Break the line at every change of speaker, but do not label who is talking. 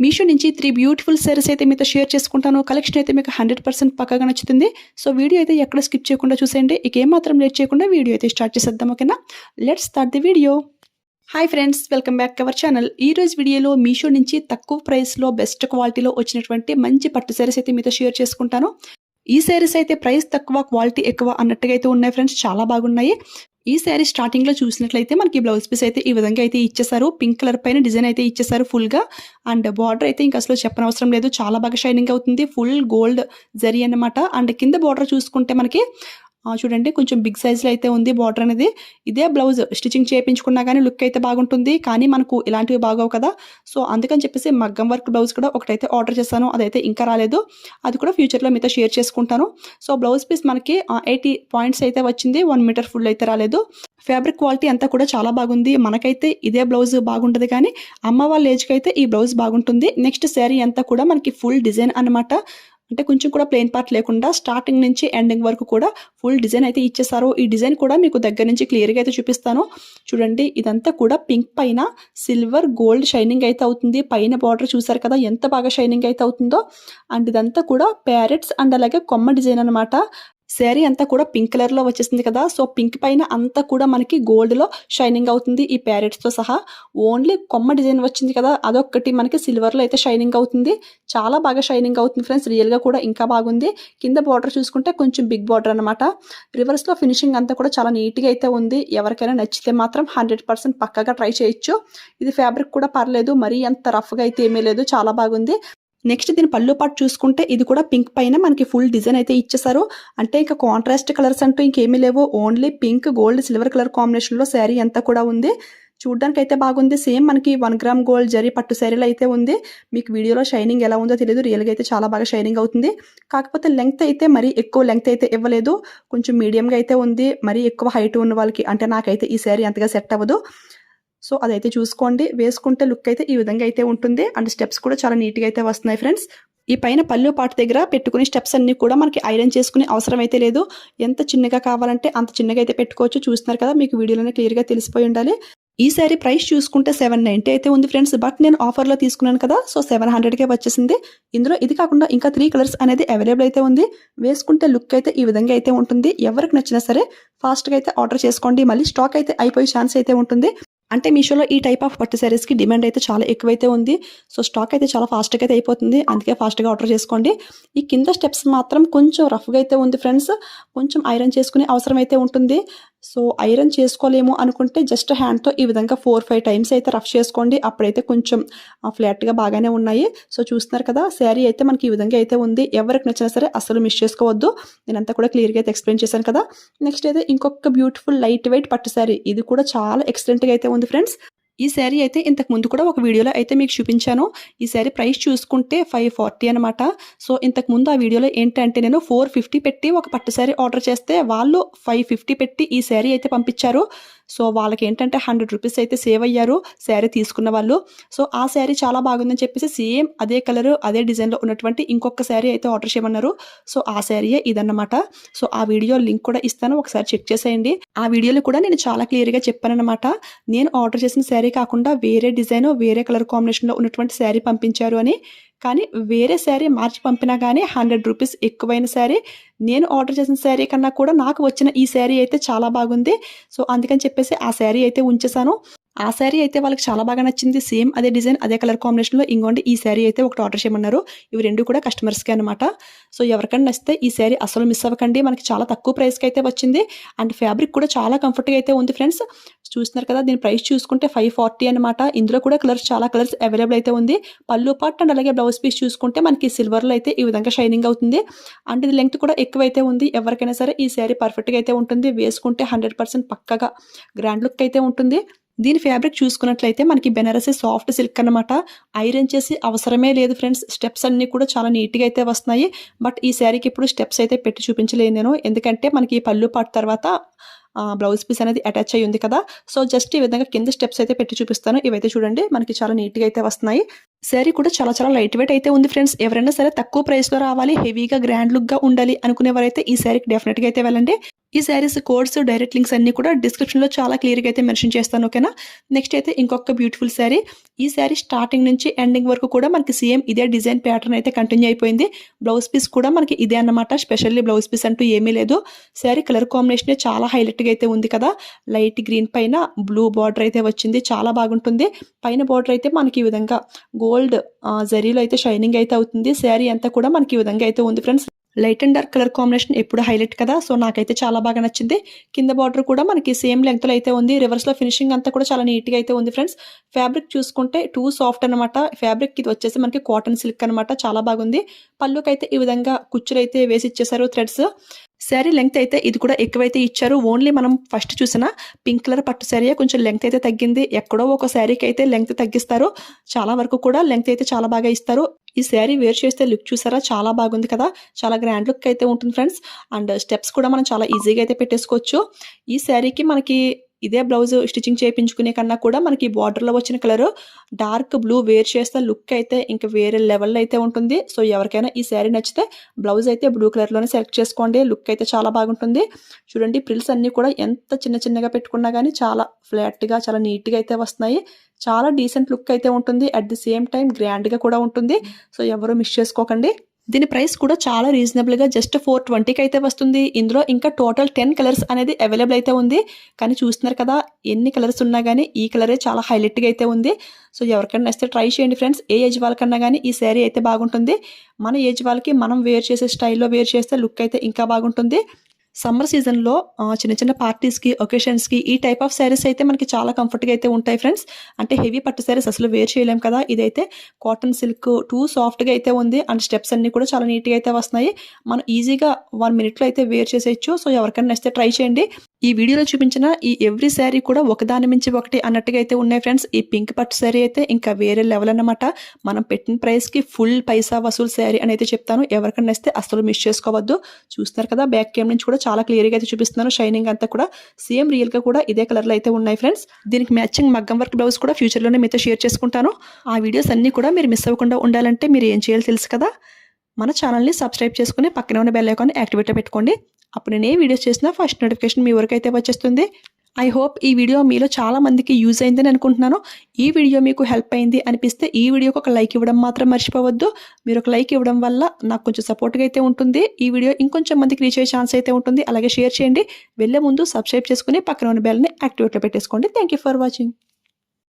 మీషో నుంచి 3 బ్యూటిఫుల్ సారీస్ అయితే మీతో షేర్ చేసుకుంటాను. కలెక్షన్ అయితే మీకు 100% పక్కాగా నచ్చుతుంది. సో వీడియో అయితే ఎక్కడ స్కిప్ చేయకుండా చూసేయండి. ఇక ఏమాత్రం లేట్ చేయకుండా వీడియో అయితే స్టార్ట్ చేసేద్దాం. ఓకేనా, let's start the video. Hi friends, welcome back to our channel. ఈ రోజు వీడియోలో మీషో నుంచి తక్కువ ప్రైస్లో బెస్ట్ క్వాలిటీలో వచ్చినటువంటి మంచి పట్టు సారీస్ అయితే మీతో షేర్ చేసుకుంటాను. ఈ సారీస్ అయితే ప్రైస్ తక్కువ క్వాలిటీ ఎక్కువ అన్నట్టుగా అయితే ఉన్నాయి ఫ్రెండ్స్, చాలా బాగున్నాయి. ఈ శారీ స్టార్టింగ్ లో చూసినట్లయితే మనకి బ్లౌజ్ పీస్ అయితే ఈ విధంగా అయితే ఇచ్చేసారు. పింక్ కలర్ పైన డిజైన్ అయితే ఇచ్చేసారు ఫుల్ గా. అండ్ బార్డర్ అయితే ఇంకా అసలు చెప్పనవసరం లేదు, చాలా బాగా షైనింగ్ అవుతుంది. ఫుల్ గోల్డ్ జరీ అన్నమాట. అండ్ కింద బార్డర్ చూసుకుంటే మనకి చూడండి కొంచెం బిగ్ సైజ్లో అయితే ఉంది బార్డర్ అనేది. ఇదే బ్లౌజ్ స్టిచ్చింగ్ చేయించుకున్నా కానీ లుక్ అయితే బాగుంటుంది, కానీ మనకు ఇలాంటివి బాగోవు కదా. సో అందుకని చెప్పేసి మగ్గం వర్క్ బ్లౌజ్ కూడా ఒకటైతే ఆర్డర్ చేశాను, అదైతే ఇంకా రాలేదు. అది కూడా ఫ్యూచర్లో మీతో షేర్ చేసుకుంటాను. సో బ్లౌజ్ పీస్ మనకి 80 పాయింట్స్ అయితే వచ్చింది, 1 మీటర్ ఫుల్ అయితే రాలేదు. ఫ్యాబ్రిక్ క్వాలిటీ అంతా కూడా చాలా బాగుంది. మనకైతే ఇదే బ్లౌజ్ బాగుంటుంది, కానీ అమ్మ వాళ్ళ ఏజ్కి అయితే ఈ బ్లౌజ్ బాగుంటుంది. నెక్స్ట్ శారీ అంతా కూడా మనకి ఫుల్ డిజైన్ అనమాట. అంటే కొంచెం కూడా ప్లెయిన్ పార్ట్ లేకుండా స్టార్టింగ్ నుంచి ఎండింగ్ వరకు కూడా ఫుల్ డిజైన్ అయితే ఇచ్చేసారు. ఈ డిజైన్ కూడా మీకు దగ్గర నుంచి క్లియర్గా అయితే చూపిస్తాను. చూడండి, ఇదంతా కూడా పింక్ పైన సిల్వర్ గోల్డ్ షైనింగ్ అయితే అవుతుంది. పైన బార్డర్ చూసారు కదా ఎంత బాగా షైనింగ్ అయితే అవుతుందో. అండ్ ఇదంతా కూడా ప్యారెట్స్ అండ్ అలాగే కొమ్మ డిజైన్ అనమాట. శారీ అంతా కూడా పింక్ కలర్ లో వచ్చేసింది కదా. సో పింక్ పైన అంతా కూడా మనకి గోల్డ్ లో షైనింగ్ అవుతుంది, ఈ ప్యారెట్స్ తో సహా. ఓన్లీ కొమ్మ డిజైన్ వచ్చింది కదా, అదొక్కటి మనకి సిల్వర్ లో అయితే షైనింగ్ అవుతుంది. చాలా బాగా షైనింగ్ అవుతుంది ఫ్రెండ్స్, రియల్ గా కూడా ఇంకా బాగుంది. కింద బార్డర్ చూసుకుంటే కొంచెం బిగ్ బార్డర్ అనమాట. రివర్స్ లో ఫినిషింగ్ అంతా కూడా చాలా నీట్ గా అయితే ఉంది. ఎవరికైనా నచ్చితే మాత్రం 100% పక్కాగా ట్రై చేయొచ్చు. ఇది ఫ్యాబ్రిక్ కూడా పర్లేదు, మరీ అంత రఫ్ గా అయితే ఏమీ లేదు, చాలా బాగుంది. నెక్స్ట్ దీని పళ్ళు పాటు చూసుకుంటే ఇది కూడా పింక్ పైన మనకి ఫుల్ డిజైన్ అయితే ఇచ్చేసారు. అంటే ఇంకా కాంట్రాస్ట్ కలర్స్ అంటూ ఇంకేమీ లేవు, only pink gold silver colour combination లో శారీ అంతా కూడా ఉంది. చూడడానికి అయితే బాగుంది. సేమ్ మనకి 1 గ్రామ్ గోల్డ్ జరీ పట్టు శారీలో అయితే ఉంది. మీకు వీడియోలో షైనింగ్ ఎలా ఉందో తెలియదు, రియల్గా అయితే చాలా బాగా షైనింగ్ అవుతుంది. కాకపోతే లెంగ్త్ అయితే మరీ ఎక్కువ లెంగ్త్ అయితే ఇవ్వలేదు, కొంచెం మీడియంగా అయితే ఉంది. మరీ ఎక్కువ హైట్ ఉన్న వాళ్ళకి అంటే నాకైతే ఈ శారీ అంతగా సెట్ అవ్వదు. సో అదైతే చూసుకోండి, వేసుకుంటే లుక్ అయితే ఈ విధంగా అయితే ఉంటుంది. అండ్ స్టెప్స్ కూడా చాలా నీట్గా అయితే వస్తున్నాయి ఫ్రెండ్స్. ఈ పైన పళ్ళు పాటు దగ్గర పెట్టుకునే స్టెప్స్ అన్ని కూడా మనకి ఐరన్ చేసుకునే అవసరం అయితే లేదు. ఎంత చిన్నగా కావాలంటే అంత చిన్నగా అయితే పెట్టుకోవచ్చు. చూస్తున్నారు కదా, మీకు వీడియోలోనే క్లియర్గా తెలిసిపోయి ఉండాలి. ఈ సారీ ప్రైస్ చూసుకుంటే 790 అయితే ఉంది ఫ్రెండ్స్, బట్ నేను ఆఫర్లో తీసుకున్నాను కదా, సో 700కే వచ్చేసింది. ఇందులో ఇది కాకుండా ఇంకా 3 కలర్స్ అనేది అవైలబుల్ అయితే ఉంది. వేసుకుంటే లుక్ అయితే ఈ విధంగా అయితే ఉంటుంది. ఎవరికి నచ్చినా సరే ఫాస్ట్గా అయితే ఆర్డర్ చేసుకోండి, మళ్ళీ స్టాక్ అయితే అయిపోయే ఛాన్స్ అయితే ఉంటుంది. అంటే మీషోలో ఈ టైప్ ఆఫ్ పట్టు శారీస్కి డిమాండ్ అయితే చాలా ఎక్కువైతే ఉంది. సో స్టాక్ అయితే చాలా ఫాస్ట్గా అయితే అయిపోతుంది, అందుకే ఫాస్ట్గా ఆర్డర్ చేసుకోండి. ఈ కింద స్టెప్స్ మాత్రం కొంచెం రఫ్గా అయితే ఉంది ఫ్రెండ్స్, కొంచెం ఐరన్ చేసుకునే అవసరం అయితే ఉంటుంది. సో ఐరన్ చేసుకోలేము అనుకుంటే జస్ట్ హ్యాండ్తో ఈ విధంగా 4-5 టైమ్స్ అయితే రఫ్ చేసుకోండి, అప్పుడైతే కొంచెం ఫ్లాట్గా బాగానే ఉన్నాయి. సో చూస్తున్నారు కదా, శారీ అయితే మనకి ఈ విధంగా అయితే ఉంది. ఎవరికి నచ్చినా సరే అసలు మిస్ చేసుకోవద్దు, నేనంతా కూడా క్లియర్గా అయితే ఎక్స్ప్లెయిన్ చేశాను కదా. నెక్స్ట్ అయితే ఇంకొక బ్యూటిఫుల్ లైట్ వెయిట్ పట్టు శారీ, ఇది కూడా చాలా ఎక్సలెంట్గా అయితే ఉంది ఫ్రెండ్స్. ఈ శారీ అయితే ఇంతకు ముందు కూడా ఒక వీడియోలో అయితే మీకు చూపించాను. ఈ శారీ ప్రైస్ చూసుకుంటే 540 అనమాట. సో ఇంతకు ముందు ఆ వీడియోలో ఏంటంటే నేను 450 పెట్టి ఒక పట్టు శారీ ఆర్డర్ చేస్తే వాళ్ళు 550 పెట్టి ఈ శారీ అయితే పంపించారు. సో వాళ్ళకి ఏంటంటే 100 రూపీస్ అయితే సేవ్ అయ్యారు శారీ తీసుకున్న వాళ్ళు. సో ఆ శారీ చాలా బాగుందని చెప్పేసి సేమ్ అదే కలర్ అదే డిజైన్లో ఉన్నటువంటి ఇంకొక శారీ అయితే ఆర్డర్ చేయమన్నారు. సో ఆ శారీయే ఇదన్నమాట. సో ఆ వీడియో లింక్ కూడా ఇస్తాను, ఒకసారి చెక్ చేసేయండి. ఆ వీడియోలో కూడా నేను చాలా క్లియర్గా చెప్పానన్నమాట, నేను ఆర్డర్ చేసిన శారీ కాకుండా వేరే డిజైన్ వేరే కలర్ కాంబినేషన్లో ఉన్నటువంటి శారీ పంపించారు అని. కానీ వేరే శారీ మార్చి పంపినా కానీ 100 రూపీస్ ఎక్కువైన శారీ, నేను ఆర్డర్ చేసిన శారీ కన్నా కూడా నాకు వచ్చిన ఈ శారీ అయితే చాలా బాగుంది. సో అందుకని చెప్పేసి ఆ శారీ అయితే ఉంచేసాను. ఆ శారీ అయితే వాళ్ళకి చాలా బాగా నచ్చింది. సేమ్ అదే డిజైన్ అదే కలర్ కాంబినేషన్లో ఇంకోండి ఈ శారీ అయితే ఒకటి ఆర్డర్ చేయమన్నారు. ఇవి రెండు కూడా కస్టమర్స్కి అనమాట. సో ఎవరికైనా నచ్చితే ఈ శారీ అసలు మిస్ అవ్వకండి, మనకి చాలా తక్కువ ప్రైస్కి అయితే వచ్చింది. అండ్ ఫ్యాబ్రిక్ కూడా చాలా కంఫర్ట్గా అయితే ఉంది ఫ్రెండ్స్. చూస్తున్నారు కదా, దీని ప్రైస్ చూసుకుంటే 540 అనమాట. ఇందులో కూడా చాలా కలర్స్ అవైలబుల్ అయితే ఉంది. పళ్ళు పార్ట్ అండ్ అలాగే బ్లౌజ్ పీస్ చూసుకుంటే మనకి సిల్వర్లో అయితే ఈ విధంగా షైనింగ్ అవుతుంది. అండ్ ఇది లెంగ్త్ కూడా ఎక్కువైతే ఉంది. ఎవరికైనా సరే ఈ శారీ పర్ఫెక్ట్గా అయితే ఉంటుంది, వేసుకుంటే 100% పక్కగా గ్రాండ్ లుక్ అయితే ఉంటుంది. దీని ఫ్యాబ్రిక్ చూసుకున్నట్లయితే మనకి బెనారసీ సాఫ్ట్ సిల్క్ అనమాట. ఐరన్ చేసి అవసరమే లేదు ఫ్రెండ్స్, స్టెప్స్ అన్ని కూడా చాలా నీట్గా అయితే వస్తున్నాయి. బట్ ఈ శారీకి ఇప్పుడు స్టెప్స్ అయితే పెట్టి చూపించలేను నేను, ఎందుకంటే మనకి పళ్ళు పాటు తర్వాత బ్లౌజ్ పీస్ అనేది అటాచ్ అయ్యి ఉంది కదా. సో జస్ట్ ఈ విధంగా కింద స్టెప్స్ అయితే పెట్టి చూపిస్తాను. ఇవైతే చూడండి మనకి చాలా నీట్గా అయితే వస్తున్నాయి. శారీ కూడా చాలా లైట్ వెయిట్ అయితే ఉంది ఫ్రెండ్స్. ఎవరైనా సరే తక్కువ ప్రైస్లో రావాలి, హెవీగా గ్రాండ్ లుక్గా ఉండాలి అనుకునేవారైతే ఈ శారీకి డెఫినెట్గా అయితే వెళ్ళండి. ఈ శారీస్ కోడ్స్ డైరెక్ట్ లింక్స్ అన్ని కూడా డిస్క్రిప్షన్లో చాలా క్లియర్గా అయితే మెన్షన్ చేస్తాను. ఓకేనా. నెక్స్ట్ అయితే ఇంకొక బ్యూటిఫుల్ శారీ. ఈ శారీ స్టార్టింగ్ నుంచి ఎండింగ్ వరకు కూడా మనకి సేమ్ ఇదే డిజైన్ ప్యాటర్న్ అయితే కంటిన్యూ అయిపోయింది. బ్లౌజ్ పీస్ కూడా మనకి ఇదే అన్నమాట. స్పెషల్లీ బ్లౌజ్ పీస్ అంటూ ఏమీ లేదు. శారీ కలర్ కాంబినేషన్ చాలా హైలైట్గా అయితే ఉంది కదా. లైట్ గ్రీన్ పైన బ్లూ బార్డర్ అయితే వచ్చింది, చాలా బాగుంటుంది. పైన బార్డర్ అయితే మనకి ఈ విధంగా గోల్డ్ జరీలో అయితే షైనింగ్ అయితే అవుతుంది. శారీ అంతా కూడా మనకి ఈ విధంగా అయితే ఉంది friends. Light and dark colour combination ఎప్పుడు హైలైట్ కదా. సో నాకైతే చాలా బాగా నచ్చింది. కింద బార్డర్ కూడా మనకి సేమ్ లెంగ్త్లో అయితే ఉంది. రివర్స్లో ఫినిషింగ్ అంతా కూడా చాలా నీట్గా అయితే ఉంది ఫ్రెండ్స్. ఫ్యాబ్రిక్ చూసుకుంటే టూ సాఫ్ట్ అనమాట. ఫ్యాబ్రిక్ ఇది వచ్చేసి మనకి కాటన్ సిల్క్ అనమాట, చాలా బాగుంది. పళ్ళుకి అయితే ఈ విధంగా కుచ్చులు అయితే వేసి ఇచ్చేసారు థ్రెడ్స్. శారీ లెంగ్త్ అయితే ఇది కూడా ఎక్కువైతే ఇచ్చారు. ఓన్లీ మనం ఫస్ట్ చూసిన పింక్ కలర్ పట్టు శారీ కొంచెం లెంగ్త్ అయితే తగ్గింది. ఎక్కడో ఒక శారీకి అయితే లెంగ్త్ తగ్గిస్తారు, చాలా వరకు కూడా లెంగ్త్ అయితే చాలా బాగా ఇస్తారు. ఈ శారీ వేర్ చేస్తే లుక్ చూసారా, చాలా బాగుంది కదా. చాలా గ్రాండ్ లుక్ అయితే ఉంటుంది ఫ్రెండ్స్. అండ్ స్టెప్స్ కూడా మనం చాలా ఈజీగా అయితే పెట్టేసుకోవచ్చు. ఈ శారీకి మనకి ఇదే బ్లౌజ్ స్టిచ్చింగ్ చేయించుకునే కన్నా కూడా మనకి బార్డర్లో వచ్చిన కలర్ డార్క్ బ్లూ వేర్ చేస్తే లుక్ అయితే ఇంకా వేరే లెవెల్లో అయితే ఉంటుంది. సో ఎవరికైనా ఈ శారీ నచ్చితే బ్లౌజ్ అయితే బ్లూ కలర్లోనే సెలెక్ట్ చేసుకోండి. లుక్ అయితే చాలా బాగుంటుంది. చూడండి ప్రిల్స్ అన్నీ కూడా ఎంత చిన్న చిన్నగా పెట్టుకున్నా కానీ చాలా ఫ్లాట్గా చాలా నీట్గా అయితే వస్తున్నాయి. చాలా డీసెంట్ లుక్ అయితే ఉంటుంది. అట్ ది సేమ్ టైం గ్రాండ్గా కూడా ఉంటుంది. సో ఎవరు మిస్ చేసుకోకండి. దీని ప్రైస్ కూడా చాలా రీజనబుల్గా జస్ట్ 420కి అయితే వస్తుంది. ఇందులో ఇంకా టోటల్ 10 కలర్స్ అనేది అవైలబుల్ అయితే ఉంది. కానీ చూస్తున్నారు కదా, ఎన్ని కలర్స్ ఉన్నా కానీ ఈ కలరే చాలా హైలైట్గా అయితే ఉంది. సో ఎవరికైనా నచ్చితే ట్రై చేయండి ఫ్రెండ్స్. ఏ ఏజ్ వాళ్ళకన్నా కానీ ఈ శారీ అయితే బాగుంటుంది. మన ఏజ్ వాళ్ళకి మనం వేర్ చేసే స్టైల్లో వేర్ చేస్తే లుక్ అయితే ఇంకా బాగుంటుంది. సమ్మర్ సీజన్లో చిన్న చిన్న పార్టీస్కి ఒకేషన్స్కి ఈ టైప్ ఆఫ్ శారీస్ అయితే మనకి చాలా కంఫర్ట్గా అయితే ఉంటాయి ఫ్రెండ్స్. అంటే హెవీ పట్టు శారీస్ అసలు వేర్ చేయలేం కదా. ఇదైతే కాటన్ సిల్క్ టూ సాఫ్ట్గా అయితే ఉంది. అండ్ స్టెప్స్ అన్నీ కూడా చాలా నీట్గా అయితే వస్తున్నాయి. మనం ఈజీగా 1 మినిట్లో అయితే వేర్ చేసేయచ్చు. సో ఎవరికైనా నచ్చితే ట్రై చేయండి. ఈ వీడియోలో చూపించిన ఈ ఎవ్రీ శారీ కూడా ఒకదాని మించి ఒకటి అన్నట్టుగా అయితే ఉన్నాయి ఫ్రెండ్స్. ఈ పింక్ పట్టు శారీ అయితే ఇంకా వేరే లెవెల్ అన్నమాట. మనం పెట్టిన ప్రైస్కి ఫుల్ పైసా వసూలు శారీ అని అయితే చెప్తాను. ఎవరికైనా నచ్చితే అసలు మిస్ చేసుకోవద్దు. చూస్తున్నారు కదా, బ్యాక్ కెమెరా నుంచి కూడా చాలా క్లియర్గా అయితే చూపిస్తున్నాను. షైనింగ్ అంతా కూడా సేమ్ రియల్గా కూడా ఇదే కలర్లో అయితే ఉన్నాయి ఫ్రెండ్స్. దీనికి మ్యాచింగ్ మగ్గం వర్క్ బ్లౌజ్ కూడా ఫ్యూచర్లోనే మీతో షేర్ చేసుకుంటాను. ఆ వీడియోస్ అన్నీ కూడా మీరు మిస్ అవ్వకుండా ఉండాలంటే మీరు ఏం చేయాలో తెలుసు కదా. మన ఛానల్ని సబ్స్క్రైబ్ చేసుకుని పక్కనే ఉన్న బెల్ ఐకాన్ని యాక్టివేట్ పెట్టుకోండి. అప్పుడు నేను ఏ వీడియోస్ చేసినా ఫస్ట్ నోటిఫికేషన్ మీ వరకు అయితే వచ్చేస్తుంది. ఐ హోప్ ఈ వీడియో మీలో చాలా మందికి యూజ్ అయిందని అనుకుంటున్నాను. ఈ వీడియో మీకు హెల్ప్ అయింది అనిపిస్తే ఈ వీడియోకి ఒక లైక్ ఇవ్వడం మాత్రం మర్చిపోవద్దు. మీరు ఒక లైక్ ఇవ్వడం వల్ల నాకు కొంచెం సపోర్ట్గా అయితే ఉంటుంది. ఈ వీడియో ఇంకొంచెం మందికి రీచ్ అయ్యే ఛాన్స్ అయితే ఉంటుంది. అలాగే షేర్ చేయండి. వెళ్ళే ముందు సబ్స్క్రైబ్ చేసుకుని పక్కన ఉన్న బెల్ని యాక్టివేట్లో పెట్టేసుకోండి. Thank you for watching.